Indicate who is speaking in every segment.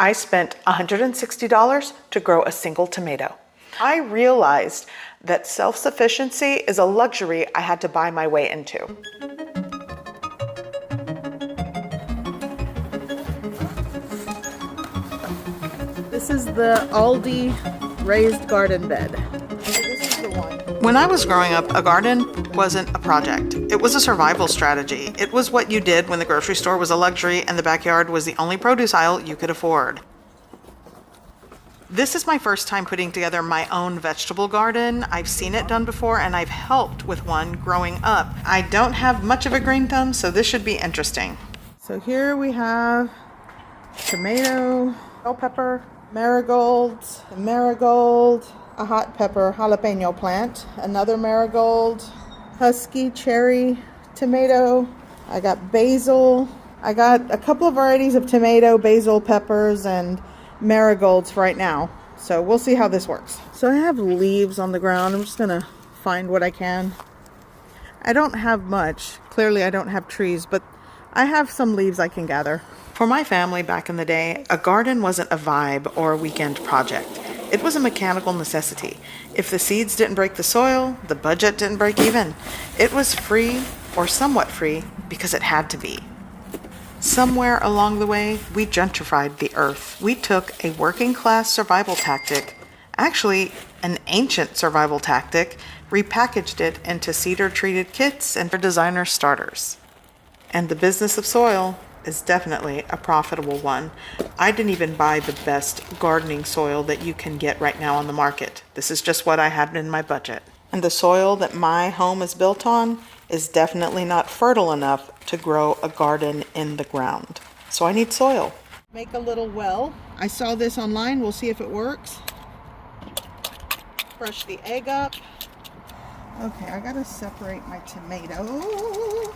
Speaker 1: I spent $160 to grow a single tomato. I realized that self-sufficiency is a luxury I had to buy my way into.
Speaker 2: This is the Aldi raised garden bed. This is the one.
Speaker 1: When I was growing up, a garden wasn't a project. It was a survival strategy. It was what you did when the grocery store was a luxury and the backyard was the only produce aisle you could afford. This is my first time putting together my own vegetable garden. I've seen it done before and I've helped with one growing up. I don't have much of a green thumb, so this should be interesting.
Speaker 2: So here we have tomato, bell pepper, marigolds, a marigold, a hot pepper jalapeno plant, another marigold, husky cherry tomato. I got basil. I got a couple of varieties of tomato, basil, peppers, and marigolds for right now. So we'll see how this works. So I have leaves on the ground. I'm just gonna find what I can. I don't have much. Clearly I don't have trees, but I have some leaves I can gather.
Speaker 1: For my family back in the day, a garden wasn't a vibe or a weekend project. It was a mechanical necessity. If the seeds didn't break the soil, the budget didn't break even. It was free, or somewhat free, because it had to be. Somewhere along the way, we gentrified the earth. We took a working class survival tactic, actually an ancient survival tactic, repackaged it into cedar treated kits and designer starters. And the business of soil is definitely a profitable one. I didn't even buy the best gardening soil that you can get right now on the market. This is just what I had in my budget. And the soil that my home is built on is definitely not fertile enough to grow a garden in the ground. So I need soil.
Speaker 2: Make a little well. I saw this online. We'll see if it works. Brush the egg up. Okay, I gotta separate my tomato.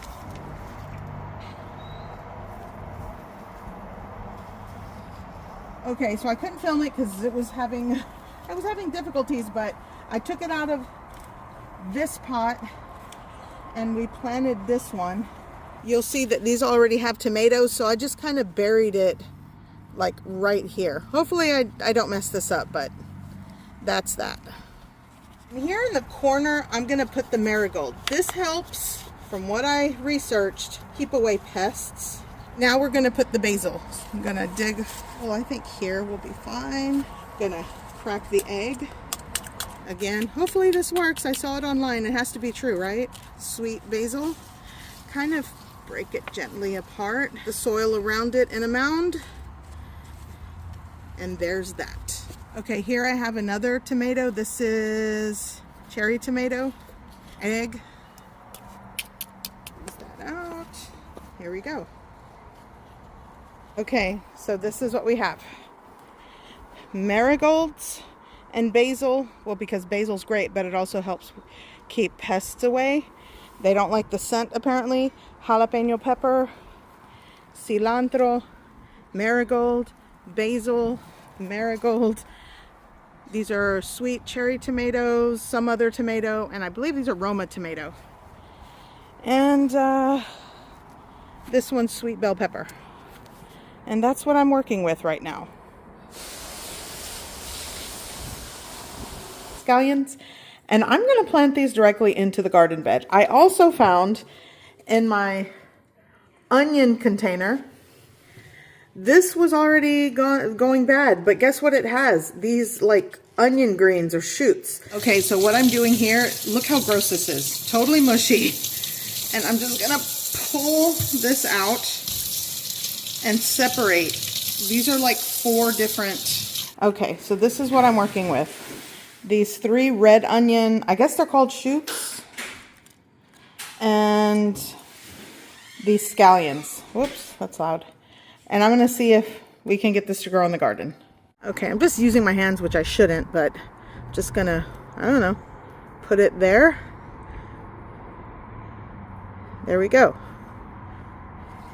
Speaker 2: Okay, so I couldn't film it because I was having difficulties, but I took it out of this pot and we planted this one. You'll see that these already have tomatoes, so I just kind of buried it like right here. Hopefully I don't mess this up, but that's that. And here in the corner, I'm gonna put the marigold. This helps, from what I researched, keep away pests. Now we're gonna put the basil. I'm gonna dig, well, I think here will be fine. Gonna crack the egg. Again, hopefully this works. I saw it online. It has to be true, right? Sweet basil. Kind of break it gently apart. The soil around it in a mound. And there's that. Okay, here I have another tomato. This is cherry tomato. Egg. Squeeze that out. Here we go. Okay, so this is what we have. Marigolds and basil. Well, because basil's great, but it also helps keep pests away. They don't like the scent, apparently. Jalapeno pepper, cilantro, marigold, basil, marigold. These are sweet cherry tomatoes, some other tomato, and I believe these are Roma tomato. And this one's sweet bell pepper. And that's what I'm working with right now. Scallions. And I'm going to plant these directly into the garden bed. I also found in my onion container, this was already going bad, but guess what it has? These like onion greens or shoots. Okay, so what I'm doing here, look how gross this is. Totally mushy. And I'm just going to pull this out and separate. These are like 4 different. Okay, so this is what I'm working with. These 3 red onion, I guess they're called shoots. And these scallions. Whoops, that's loud. And I'm gonna see if we can get this to grow in the garden. Okay, I'm just using my hands, which I shouldn't, but just gonna, I don't know, put it there. There we go.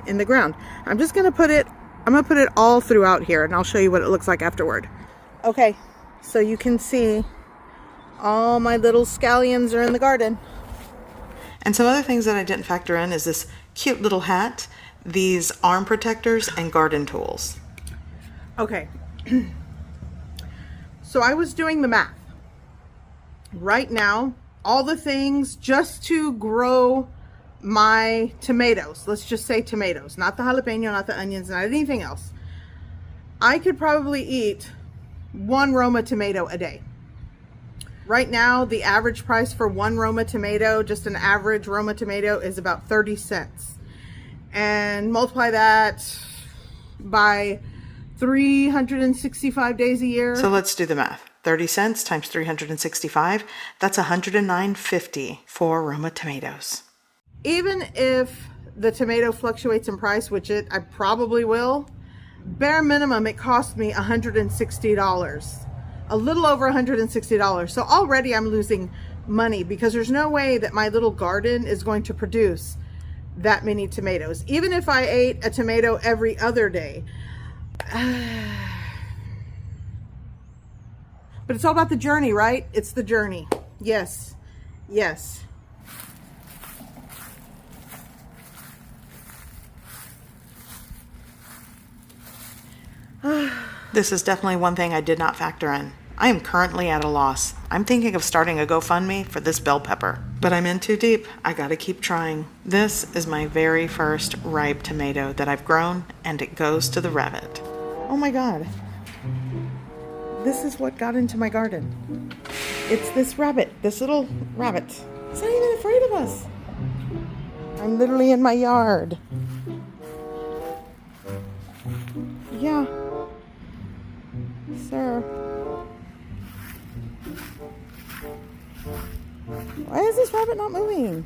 Speaker 2: In the ground. I'm just gonna put it, I'm gonna put it all throughout here, and I'll show you what it looks like afterward. Okay, so you can see all my little scallions are in the garden.
Speaker 1: And some other things that I didn't factor in is this cute little hat, these arm protectors, and garden tools.
Speaker 2: Okay. So I was doing the math. Right now, all the things just to grow my tomatoes, let's just say tomatoes, not the jalapeno, not the onions, not anything else. I could probably eat one Roma tomato a day. Right now, the average price for one Roma tomato, just an average Roma tomato, is about 30 cents. And multiply that by 365 days a year.
Speaker 1: So let's do the math. 30 cents times 365, that's $109.50 for Roma tomatoes.
Speaker 2: Even if the tomato fluctuates in price, which I probably will, bare minimum, it cost me $160. A little over $160. So already I'm losing money because there's no way that my little garden is going to produce that many tomatoes. Even if I ate a tomato every other day. But it's all about the journey, right? It's the journey. Yes. Yes.
Speaker 1: This is definitely one thing I did not factor in. I am currently at a loss. I'm thinking of starting a GoFundMe for this bell pepper. But I'm in too deep. I gotta keep trying. This is my very first ripe tomato that I've grown, and it goes to the rabbit. Oh my God. This is what got into my garden. It's this rabbit, this little rabbit. It's not even afraid of us. I'm literally in my yard. Yeah. Sir. Why is this rabbit not moving?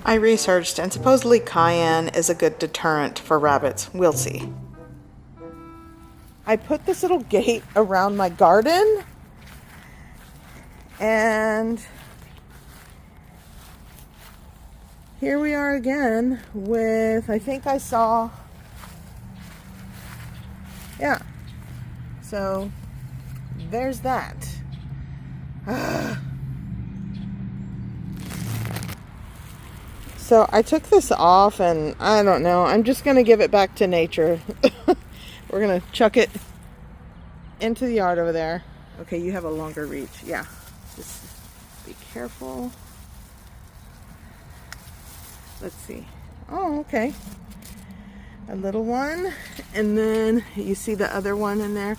Speaker 1: I researched, and supposedly cayenne is a good deterrent for rabbits. We'll see. I put this little gate around my garden, and here we are again with, I think I saw, yeah, so there's that. So I took this off, and I don't know, I'm just going to give it back to nature. We're going to chuck it into the yard over there. Okay, you have a longer reach. Yeah, just be careful. Let's see. Oh, okay. A little one, and then you see the other one in there.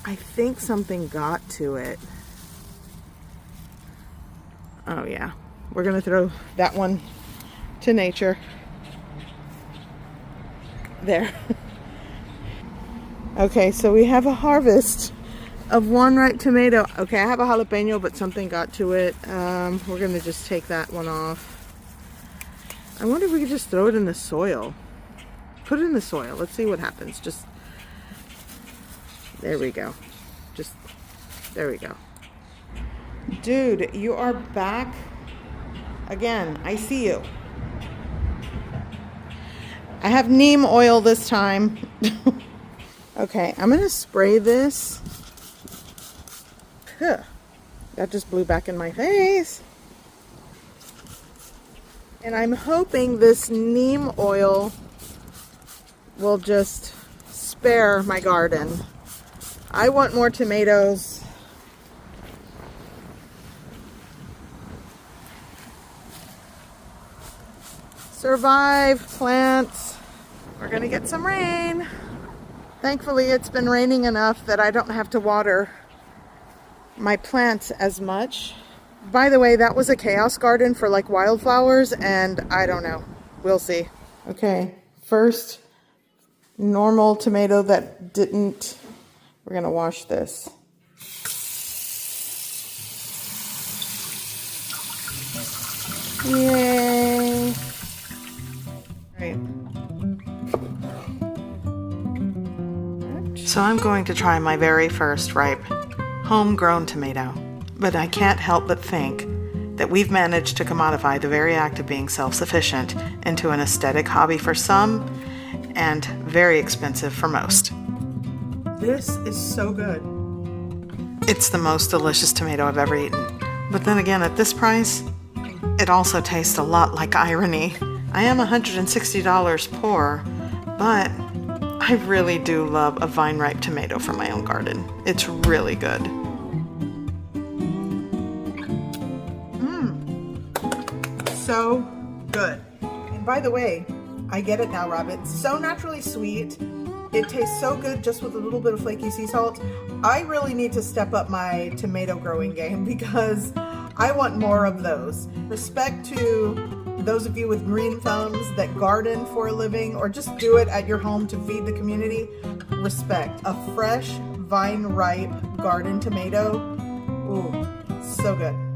Speaker 1: I think something got to it. Oh yeah, we're gonna throw that one to nature. There. Okay, so we have a harvest of one ripe tomato. Okay, I have a jalapeno, but something got to it. We're gonna just take that one off. I wonder if we could just throw it in the soil. Put it in the soil. Let's see what happens. Just, there we go. Just, there we go. Dude, you are back again. I see you. I have neem oil this time. Okay, I'm going to spray this. Huh. That just blew back in my face. And I'm hoping this neem oil will just spare my garden. I want more tomatoes. Survive, plants. We're gonna get some rain. Thankfully, it's been raining enough that I don't have to water my plants as much. By the way, that was a chaos garden for like wildflowers, and I don't know. We'll see. Okay, first normal tomato that didn't. We're gonna wash this. Yay! Right. So I'm going to try my very first ripe homegrown tomato. But I can't help but think that we've managed to commodify the very act of being self-sufficient into an aesthetic hobby for some and very expensive for most. This is so good. It's the most delicious tomato I've ever eaten. But then again, at this price, it also tastes a lot like irony. I am $160 poor, but I really do love a vine-ripe tomato from my own garden. It's really good.
Speaker 2: So good. And by the way, I get it now, Rob. It's so naturally sweet. It tastes so good just with a little bit of flaky sea salt. I really need to step up my tomato growing game because I want more of those. Respect to those of you with green thumbs that garden for a living or just do it at your home to feed the community. Respect. A fresh, vine-ripe garden tomato. Ooh, so good.